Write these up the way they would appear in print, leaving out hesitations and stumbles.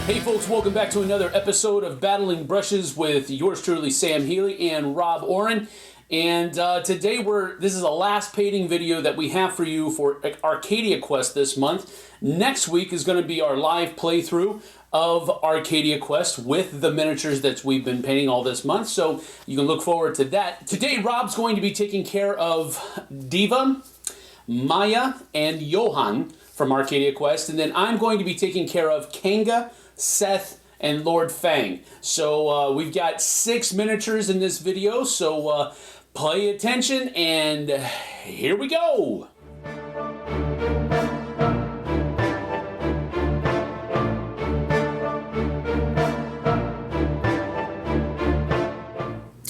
Hey folks, welcome back to another episode of Battling Brushes with yours truly, Sam Healey and Rob Oren. And today this is the last painting video that we have for you for Arcadia Quest this month. Next week is going to be our live playthrough of Arcadia Quest with the miniatures that we've been painting all this month. So you can look forward to that. Today Rob's going to be taking care of Diva, Maya, and Johan from Arcadia Quest. And then I'm going to be taking care of Kanga, Seth, and Lord Fang. So we've got 6 miniatures in this video, so pay attention, and here we go!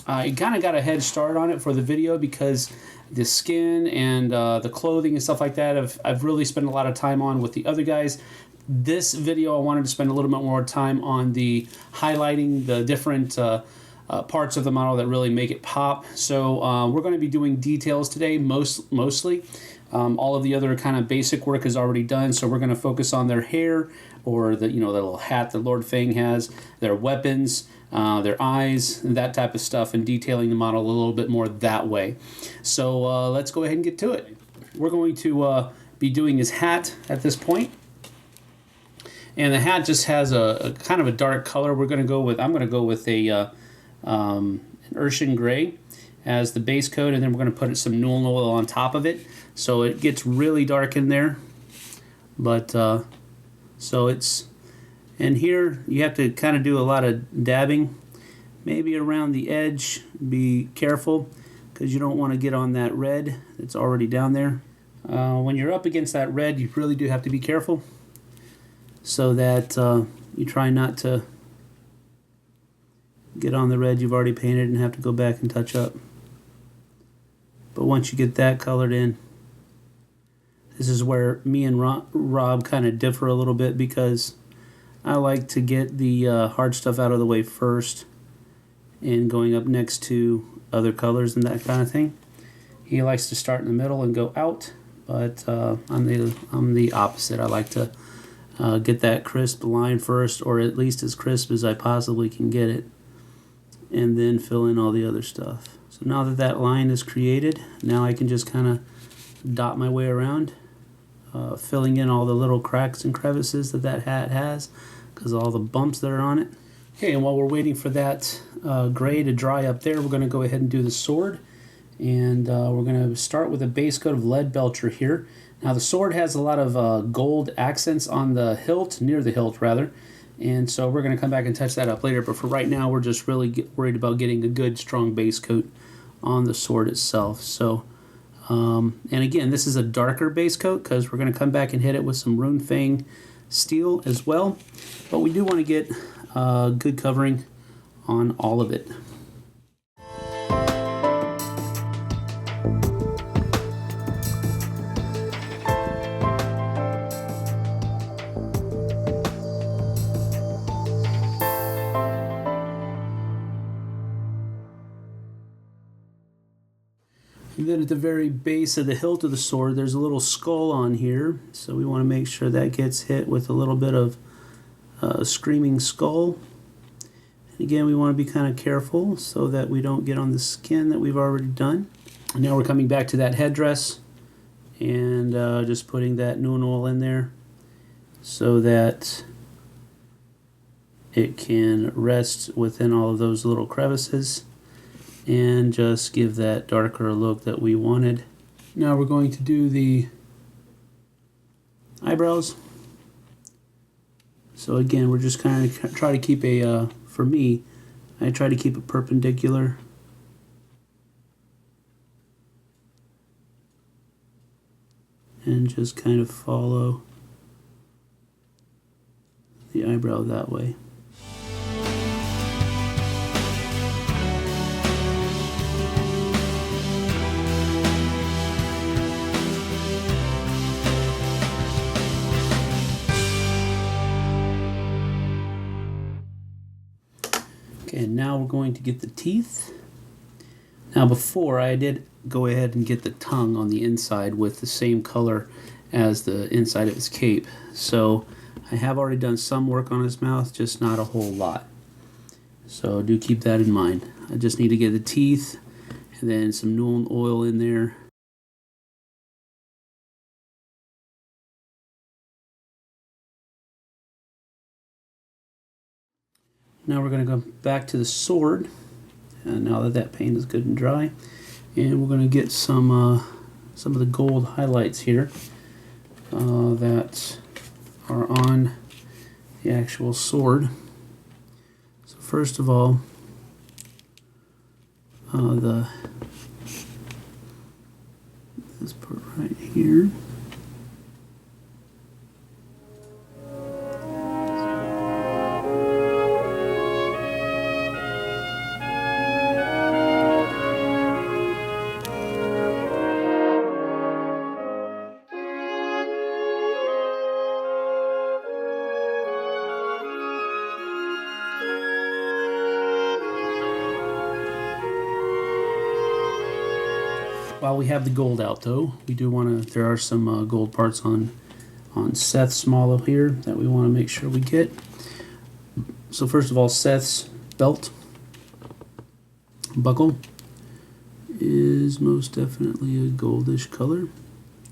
I kind of got a head start on it for the video because the skin and the clothing and stuff like that I've really spent a lot of time on with the other guys. This video I wanted to spend a little bit more time on the highlighting the different parts of the model that really make it pop. So we're going to be doing details today mostly. All of the other kind of basic work is already done, so we're going to focus on their hair, or the little hat that Lord Fang has, their weapons, their eyes, that type of stuff, and detailing the model a little bit more that way. So let's go ahead and get to it. We're going to be doing his hat at this point. And the hat just has a kind of a dark color. I'm going to go with a an Urshan gray as the base coat, and then we're going to put some Nuln oil on top of it, so it gets really dark in there. But so it's, and here you have to kind of do a lot of dabbing, maybe around the edge. Be careful because you don't want to get on that red that's already down there. When you're up against that red, you really do have to be careful, so that you try not to get on the red you've already painted and have to go back and touch up. But once you get that colored in, this is where me and Rob kind of differ a little bit, because I like to get the hard stuff out of the way first and going up next to other colors and that kind of thing. He likes to start in the middle and go out, but I'm the opposite. I like to get that crisp line first, or at least as crisp as I possibly can get it, and then fill in all the other stuff. So now that line is created, now I can just kind of dot my way around, filling in all the little cracks and crevices that hat has, because all the bumps that are on it. Okay, and while we're waiting for that gray to dry up there, we're going to go ahead and do the sword. And we're going to start with a base coat of lead belcher here. Now the sword has a lot of gold accents on the hilt, near the hilt rather, and so we're going to come back and touch that up later, but for right now we're just really worried about getting a good strong base coat on the sword itself. So, and again, this is a darker base coat because we're going to come back and hit it with some Rune Fang steel as well, but we do want to get good covering on all of it. And then at the very base of the hilt of the sword, there's a little skull on here. So we want to make sure that gets hit with a little bit of screaming skull. And again, we want to be kind of careful so that we don't get on the skin that we've already done. And now we're coming back to that headdress and just putting that Nuln oil in there so that it can rest within all of those little crevices and just give that darker look that we wanted. Now we're going to do the eyebrows. So again, we're just kind of try to keep a, for me, I try to keep it perpendicular. And just kind of follow the eyebrow that way. And now we're going to get the teeth. Now before, I did go ahead and get the tongue on the inside with the same color as the inside of his cape. So I have already done some work on his mouth, just not a whole lot. So do keep that in mind. I just need to get the teeth and then some Nuln oil in there. Now we're going to go back to the sword, and now that paint is good and dry, and we're going to get some of the gold highlights here that are on the actual sword. So first of all, this part right here. While we have the gold out, though, we do want to. There are some gold parts on Seth's mallow here that we want to make sure we get. So first of all, Seth's belt buckle is most definitely a goldish color,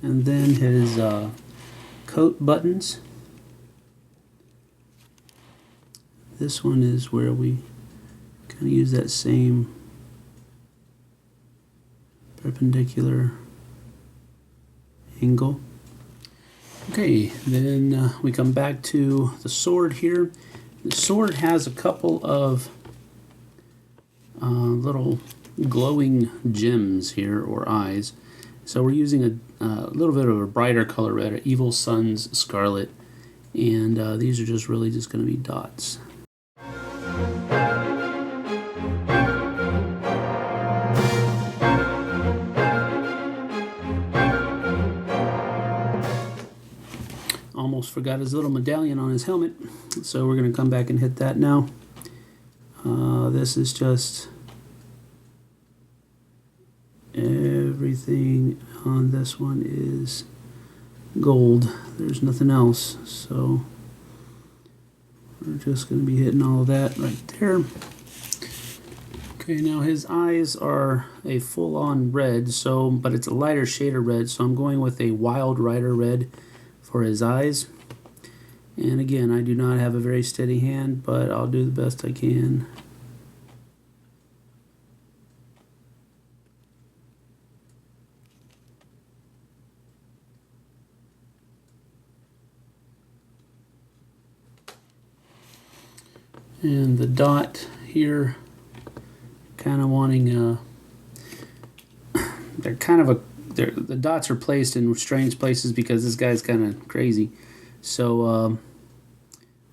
and then his coat buttons. This one is where we kind of use that same perpendicular angle. Okay, then we come back to the sword here. The sword has a couple of little glowing gems here, or eyes. So we're using a little bit of a brighter color red, an Evil Sun's Scarlet, and these are just really just going to be dots. Almost forgot his little medallion on his helmet, so we're going to come back and hit that now. This is just everything on this one is gold. There's nothing else, so we're just going to be hitting all of that right there. Okay, now his eyes are a full-on red, but it's a lighter shade of red, so I'm going with a Wild Rider red for his eyes. And again, I do not have a very steady hand, but I'll do the best I can. And the dot here, kind of wanting they're kind of the dots are placed in strange places because this guy's kind of crazy. So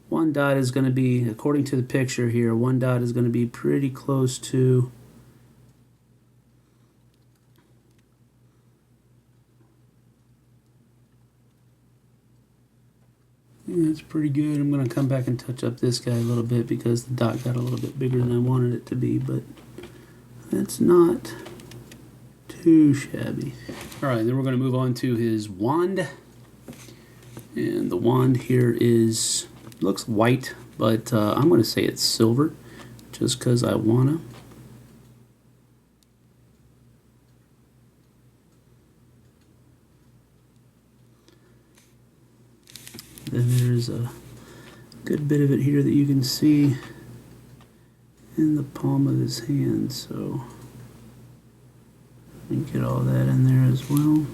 one dot is going to be, according to the picture here, one dot is going to be pretty close to that's pretty good. I'm going to come back and touch up this guy a little bit because the dot got a little bit bigger than I wanted it to be, but that's not too shabby. Alright, then we're going to move on to his wand. And the wand here looks white, but I'm going to say it's silver just because I want to. Then there's a good bit of it here that you can see in the palm of his hand, so I can get all that in there as well.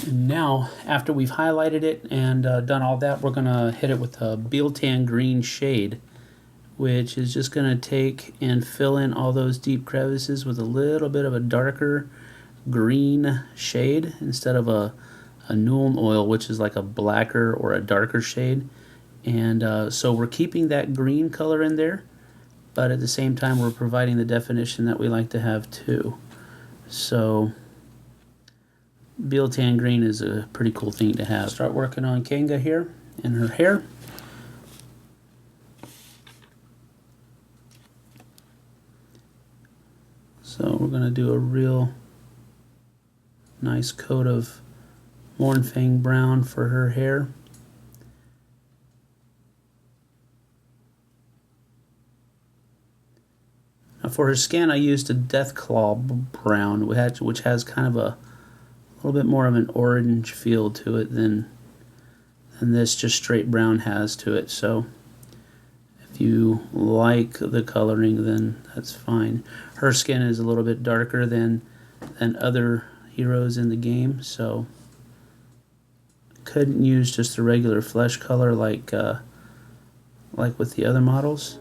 And now, after we've highlighted it and done all that, we're going to hit it with a Biltan green shade, which is just going to take and fill in all those deep crevices with a little bit of a darker green shade instead of a Nuln oil, which is like a blacker or a darker shade. And so we're keeping that green color in there, but at the same time we're providing the definition that we like to have too. So Biltan green is a pretty cool thing to have. Start working on Kanga here and her hair. So we're going to do a real nice coat of Fang brown for her hair. For her skin, I used a Deathclaw brown, which has kind of a little bit more of an orange feel to it than this just straight brown has to it. So if you like the coloring, then that's fine. Her skin is a little bit darker than other heroes in the game, so couldn't use just a regular flesh color like with the other models.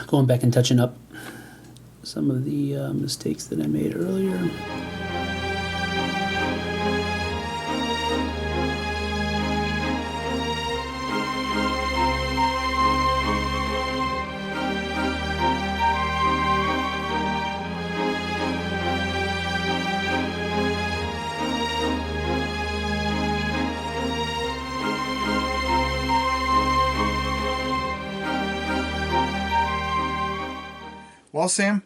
Going back and touching up some of the mistakes that I made earlier. Well, Sam,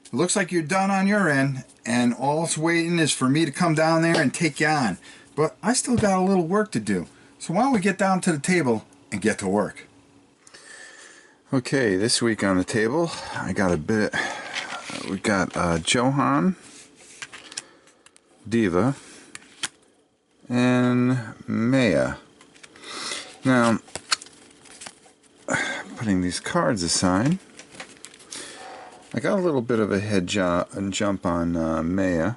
it looks like you're done on your end, and all's waiting is for me to come down there and take you on. But I still got a little work to do. So why don't we get down to the table and get to work? Okay, this week on the table, I got a bit... We got Johan, Diva, and Maya. Now, putting these cards aside, I got a little bit of a head jump on Maya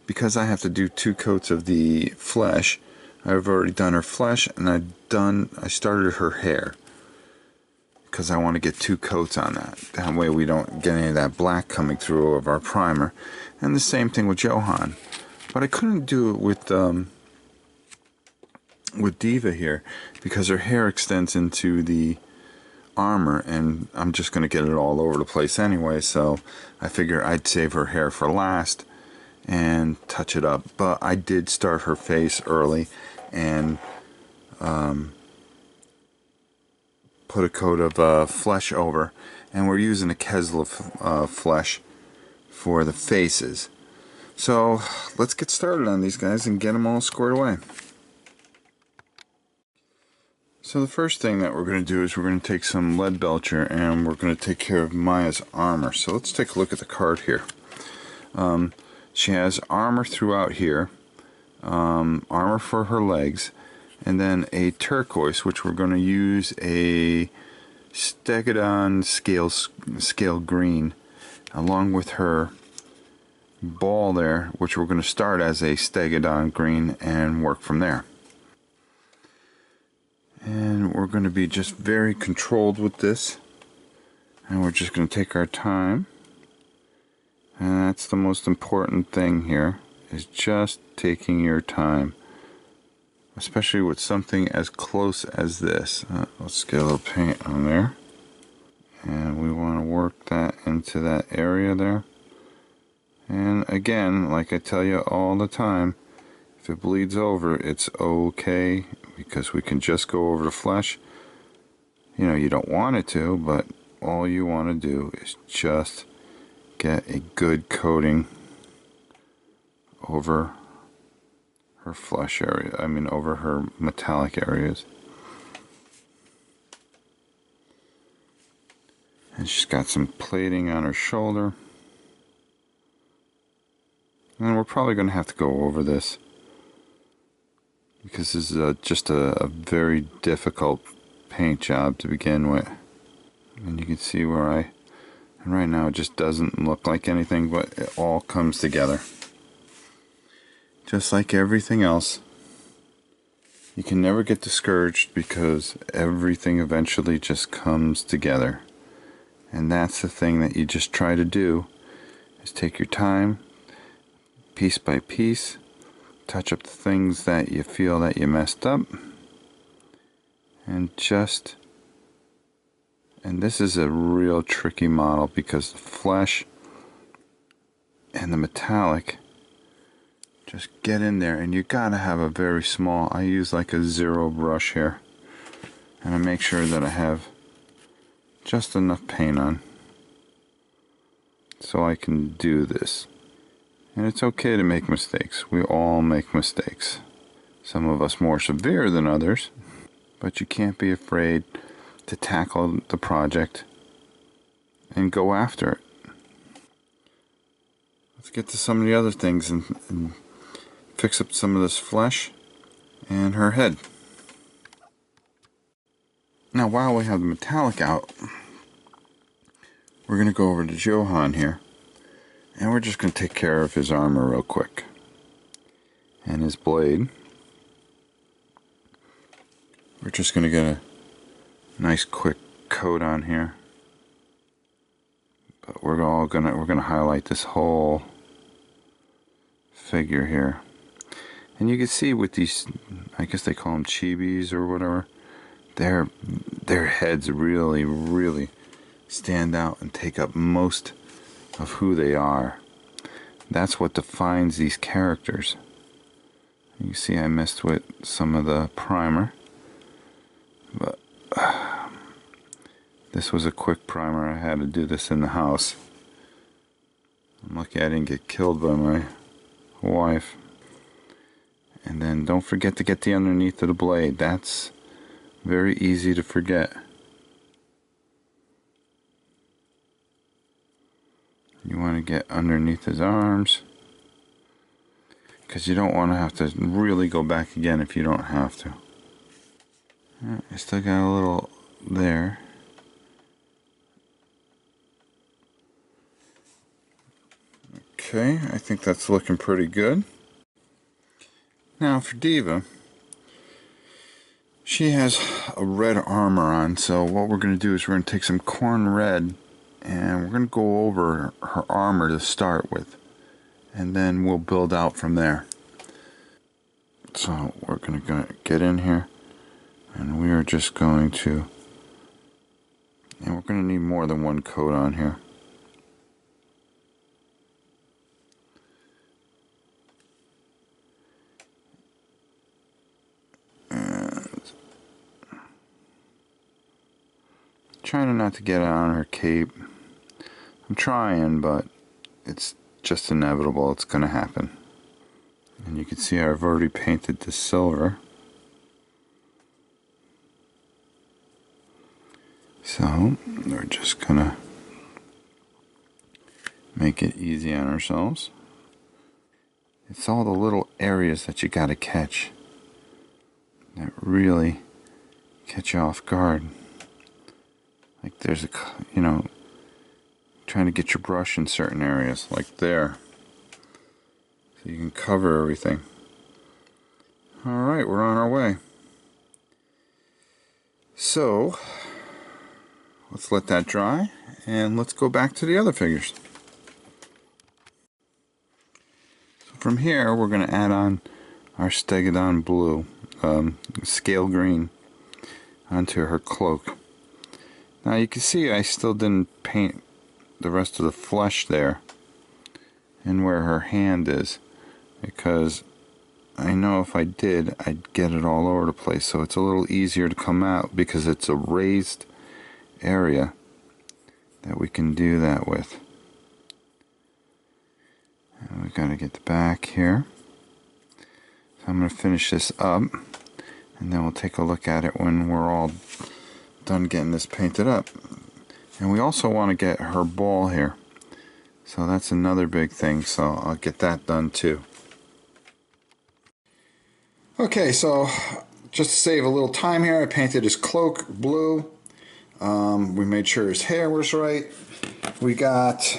because I have to do 2 coats of the flesh. I've already done her flesh, and I started her hair because I want to get 2 coats on that. That way we don't get any of that black coming through of our primer. And the same thing with Johan. But I couldn't do it with Diva here because her hair extends into the armor, and I'm just going to get it all over the place anyway, so I figure I'd save her hair for last and touch it up. But I did start her face early and put a coat of flesh over, and we're using a Kesla flesh for the faces. So let's get started on these guys and get them all squared away. So the first thing that we're going to do is we're going to take some lead belcher and we're going to take care of Maya's armor. So let's take a look at the card here. She has armor throughout here, armor for her legs, and then a turquoise, which we're going to use a Stegodon scale green, along with her ball there, which we're going to start as a Stegodon green and work from there. And we're going to be just very controlled with this, and we're just going to take our time, and that's the most important thing here, is just taking your time, especially with something as close as this. Let's get a little paint on there, and we want to work that into that area there. And again, like I tell you all the time, if it bleeds over, it's okay, because we can just go over the flesh. You know, you don't want it to, but all you want to do is just get a good coating over her flesh area, over her metallic areas. And she's got some plating on her shoulder. And we're probably going to have to go over this, because this is just a very difficult paint job to begin with. And you can see where and right now it just doesn't look like anything, but it all comes together. Just like everything else, you can never get discouraged, because everything eventually just comes together. And that's the thing that you just try to do, is take your time, piece by piece, touch up the things that you feel that you messed up, and this is a real tricky model, because the flesh and the metallic Just get in there, and you gotta have a very small, I use like a 0 brush here. And I make sure that I have just enough paint on so I can do this. And it's okay to make mistakes. We all make mistakes. Some of us more severe than others, but you can't be afraid to tackle the project and go after it. Let's get to some of the other things and fix up some of this flesh and her head. Now, while we have the metallic out, we're going to go over to Johan here, and we're just going to take care of his armor real quick. And his blade. We're just going to get a nice quick coat on here. But we're going to highlight this whole figure here. And you can see with these, I guess they call them chibis or whatever, their heads really stand out and take up most of who they are. That's what defines these characters. You see I messed with some of the primer, but this was a quick primer. I had to do this in the house. I'm lucky I didn't get killed by my wife. And then don't forget to get the underneath of the blade. That's very easy to forget. You want to get underneath his arms, because you don't want to have to really go back again if you don't have to. I still got a little there. Okay, I think that's looking pretty good. Now for Diva, she has a red armor on, so what we're going to do is we're going to take some corn red and we're going to go over her armor to start with, and then we'll build out from there. So we're going to get in here, and we are just going to, and we're going to need more than one coat on here. Trying not to get it on her cape. I'm trying, but it's just inevitable. It's going to happen. And you can see I've already painted the silver. So we're just going to make it easy on ourselves. It's all the little areas that you got to catch that really catch you off guard. Like there's a, trying to get your brush in certain areas, like there. So you can cover everything. Alright, we're on our way. So, let's let that dry, and let's go back to the other figures. So from here, we're going to add on our Stegodon blue, scale green, onto her cloak. Now you can see I still didn't paint the rest of the flesh there and where her hand is, because I know if I did, I'd get it all over the place. So it's a little easier to come out because it's a raised area that we can do that with. And we got to get the back here. So I'm going to finish this up, and then we'll take a look at it when we're all done getting this painted up. And we also want to get her ball here, so that's another big thing, so I'll get that done too. Okay, so just to save a little time here, I painted his cloak blue. We made sure his hair was right. We got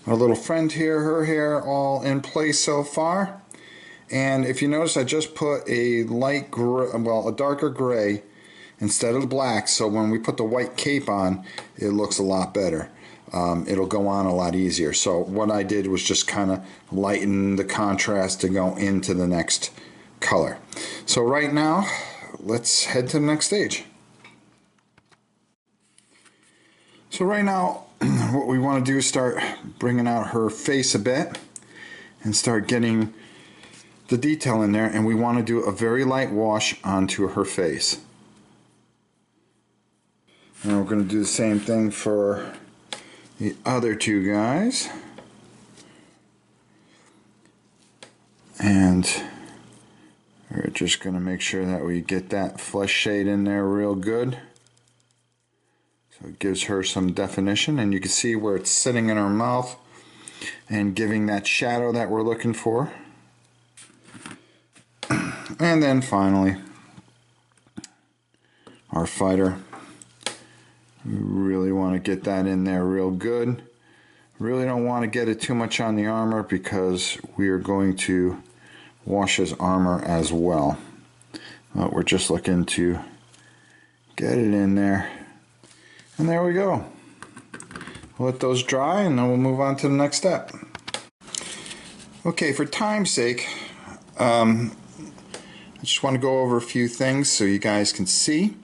our little friend here, her hair all in place so far. And if you notice, I just put a light gray, well, a darker gray instead of the black, so when we put the white cape on, it looks a lot better. It'll go on a lot easier. So what I did was just kind of lighten the contrast to go into the next color. So right now, let's head to the next stage. So right now, what we want to do is start bringing out her face a bit and start getting the detail in there, and we want to do a very light wash onto her face. And we're going to do the same thing for the other two guys. And we're just going to make sure that we get that flesh shade in there real good. So it gives her some definition, and you can see where it's sitting in her mouth and giving that shadow that we're looking for. And then finally, our fighter. We really want to get that in there real good. Really don't want to get it too much on the armor because we are going to wash his armor as well. We're just looking to get it in there. And there we go. We'll let those dry and then we'll move on to the next step. Okay, for time's sake, I just want to go over a few things so you guys can see.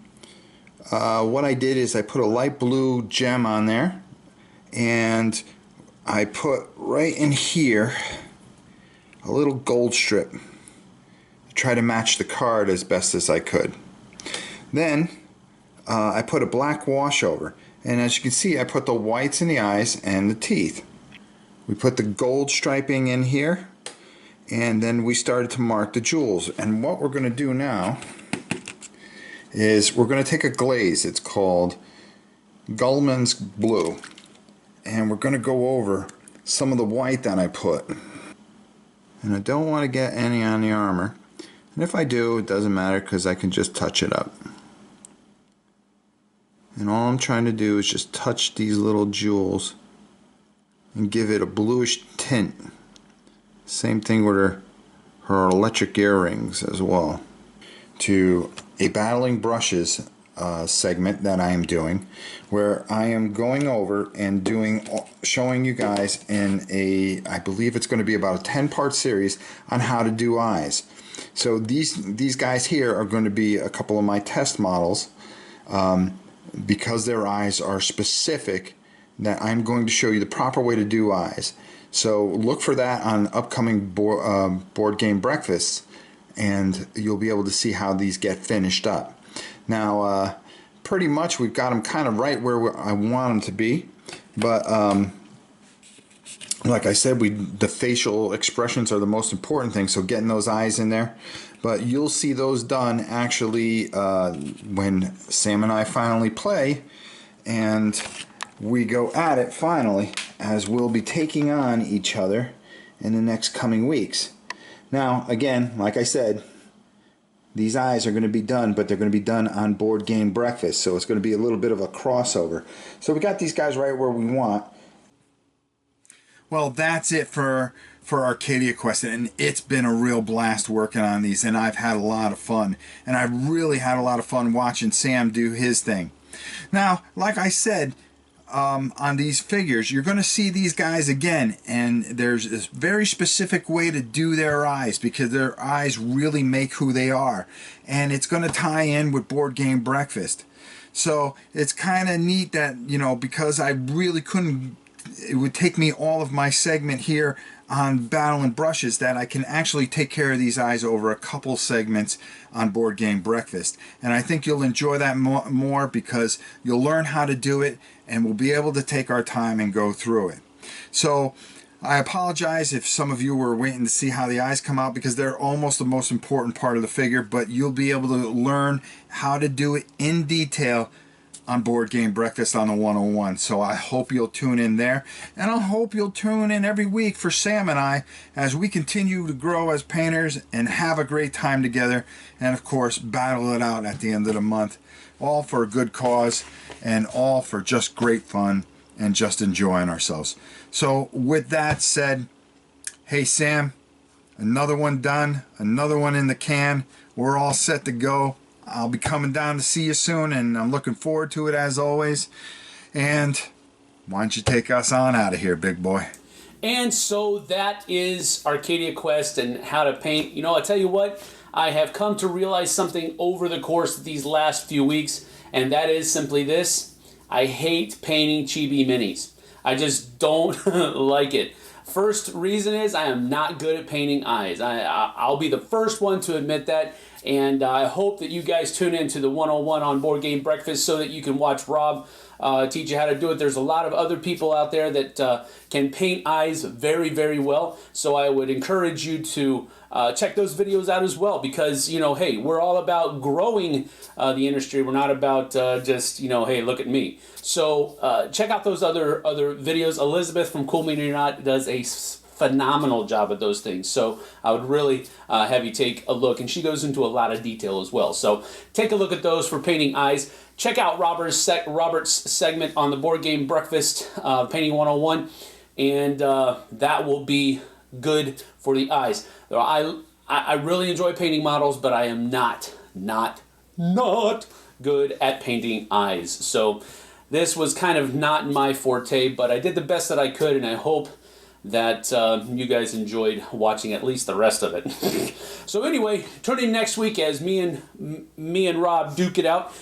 What I did is I put a light blue gem on there, and I put right in here a little gold strip to try to match the card as best as I could. Then I put a black wash over, and as you can see, I put the whites in the eyes and the teeth. We put the gold striping in here, and then we started to mark the jewels. And what we're going to do now is we're going to take a glaze. It's called Gullman's Blue, and we're going to go over some of the white that I put. And I don't want to get any on the armor, and if I do, it doesn't matter because I can just touch it up. And all I'm trying to do is just touch these little jewels and give it a bluish tint. Same thing with her electric earrings as well. To a battling brushes segment that I am doing, where I am going over and showing you guys in I believe it's going to be about a 10-part series on how to do eyes. So these guys here are going to be a couple of my test models, because their eyes are specific, that I'm going to show you the proper way to do eyes. So look for that on upcoming board game breakfasts, and you'll be able to see how these get finished up. Now, pretty much we've got them kind of right where I want them to be, but like I said, the facial expressions are the most important thing, so getting those eyes in there. But you'll see those done actually when Sam and I finally play, and we go at it finally, as we'll be taking on each other in the next coming weeks. Now, again, like I said, these eyes are going to be done, but they're going to be done on Board Game Breakfast, so it's going to be a little bit of a crossover. So we got these guys right where we want. Well, that's it for Arcadia Quest, and it's been a real blast working on these, and I've had a lot of fun, and I've really had a lot of fun watching Sam do his thing. Now, like I said, on these figures, you're going to see these guys again, and there's this very specific way to do their eyes, because their eyes really make who they are, and it's going to tie in with Board Game Breakfast. So it's kind of neat that, because I really couldn't, it would take me all of my segment here on Battle and Brushes, that I can actually take care of these eyes over a couple segments on Board Game Breakfast. And I think you'll enjoy that more because you'll learn how to do it, and we'll be able to take our time and go through it. So I apologize if some of you were waiting to see how the eyes come out, because they're almost the most important part of the figure, but you'll be able to learn how to do it in detail on Board Game Breakfast on the 101. So I hope you'll tune in there, and I hope you'll tune in every week for Sam and I as we continue to grow as painters and have a great time together, and of course battle it out at the end of the month, all for a good cause and all for just great fun and just enjoying ourselves. So with that said, hey Sam, another one done, another one in the can. We're all set to go. I'll be coming down to see you soon, and I'm looking forward to it as always. And why don't you take us on out of here, big boy? And so that is Arcadia Quest and how to paint. I tell you what, I have come to realize something over the course of these last few weeks, and that is simply this. I hate painting chibi minis. I just don't like it. First reason is I am not good at painting eyes. I'll be the first one to admit that, and I hope that you guys tune into the 101 on Board Game Breakfast so that you can watch Rob teach you how to do it. There's a lot of other people out there that can paint eyes very, very well, so I would encourage you to check those videos out as well, because, you know, hey, we're all about growing the industry. We're not about just, you know, hey, look at me. So check out those other videos. Elizabeth from Cool Meaning or Not does a phenomenal job at those things. So I would really have you take a look, and she goes into a lot of detail as well. So take a look at those for painting eyes. Check out Robert's segment on the Board Game Breakfast, Painting 101, and that will be good for the eyes. I really enjoy painting models, but I am not good at painting eyes. So this was kind of not my forte, but I did the best that I could, and I hope that you guys enjoyed watching at least the rest of it. So anyway, tune in next week as me and Rob duke it out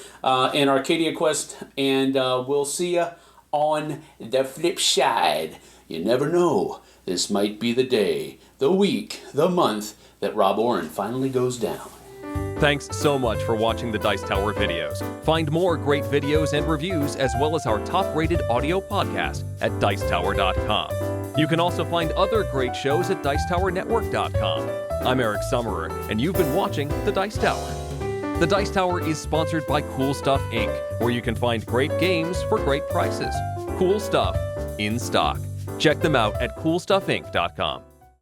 in Arcadia Quest, and we'll see you on the flip side. You never know. This might be the day, the week, the month that Rob Oren finally goes down. Thanks so much for watching the Dice Tower videos. Find more great videos and reviews, as well as our top-rated audio podcast at Dicetower.com. You can also find other great shows at Dicetowernetwork.com. I'm Eric Summerer, and you've been watching The Dice Tower. The Dice Tower is sponsored by Cool Stuff Inc., where you can find great games for great prices. Cool stuff in stock. Check them out at CoolStuffInc.com.